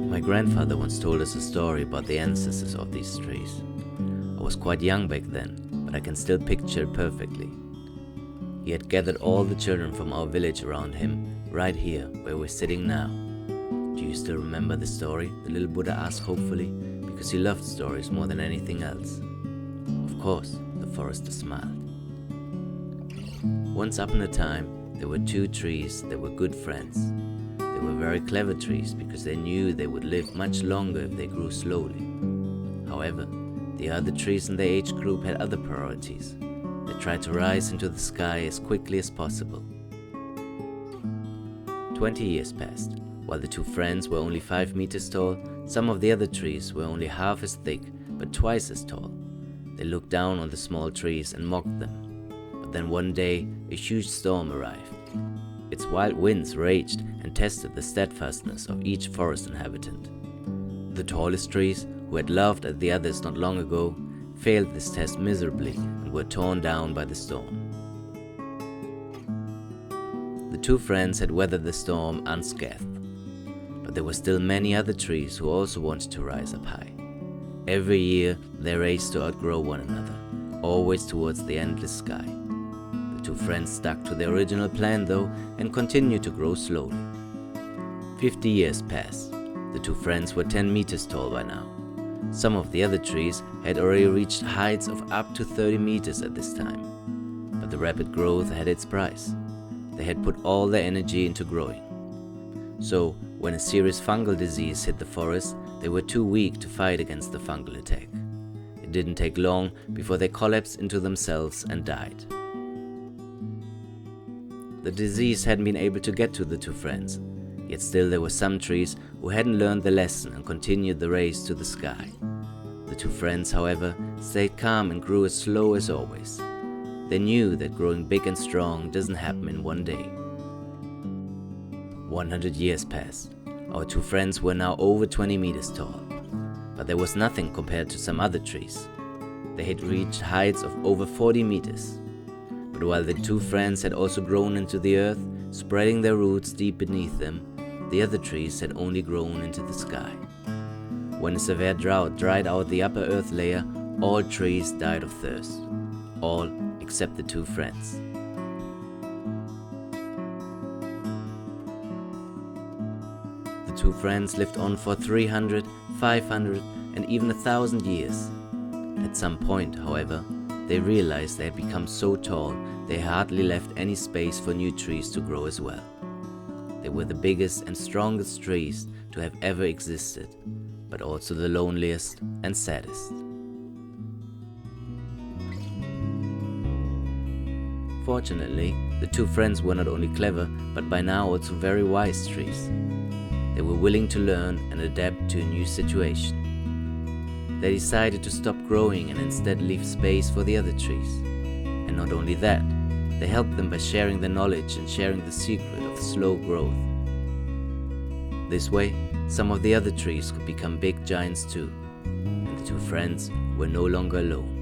My grandfather once told us a story about the ancestors of these trees. I was quite young back then, but I can still picture it perfectly. He had gathered all the children from our village around him, right here where we're sitting now. Do you still remember the story? The little Buddha asked hopefully, because he loved stories more than anything else. Of course, the forester smiled. Once upon a time, there were two trees that were good friends. They were very clever trees because they knew they would live much longer if they grew slowly. However, the other trees in their age group had other priorities. They tried to rise into the sky as quickly as possible. 20 years passed. While the two friends were only 5 meters tall, some of the other trees were only half as thick, but twice as tall. They looked down on the small trees and mocked them. But then one day, a huge storm arrived. Its wild winds raged and tested the steadfastness of each forest inhabitant. The tallest trees, who had laughed at the others not long ago, failed this test miserably and were torn down by the storm. The two friends had weathered the storm unscathed, but there were still many other trees who also wanted to rise up high. Every year they raced to outgrow one another, always towards the endless sky. The two friends stuck to their original plan though and continued to grow slowly. 50 years passed. The two friends were 10 meters tall by now. Some of the other trees had already reached heights of up to 30 meters at this time. But the rapid growth had its price. They had put all their energy into growing. So, when a serious fungal disease hit the forest, they were too weak to fight against the fungal attack. It didn't take long before they collapsed into themselves and died. The disease hadn't been able to get to the two friends, yet still there were some trees who hadn't learned the lesson and continued the race to the sky. The two friends, however, stayed calm and grew as slow as always. They knew that growing big and strong doesn't happen in one day. 100 years passed. Our two friends were now over 20 meters tall. But there was nothing compared to some other trees. They had reached heights of over 40 meters. But while the two friends had also grown into the earth, spreading their roots deep beneath them, the other trees had only grown into the sky. When a severe drought dried out the upper earth layer, all trees died of thirst. All except the two friends. The two friends lived on for 300, 500, and even 1,000 years. At some point, however, they realized they had become so tall they hardly left any space for new trees to grow as well. They were the biggest and strongest trees to have ever existed, but also the loneliest and saddest. Fortunately, the two friends were not only clever, but by now also very wise trees. They were willing to learn and adapt to a new situation. They decided to stop growing and instead leave space for the other trees. And not only that, they helped them by sharing their knowledge and sharing the secret of slow growth. This way, some of the other trees could become big giants too, and the two friends were no longer alone.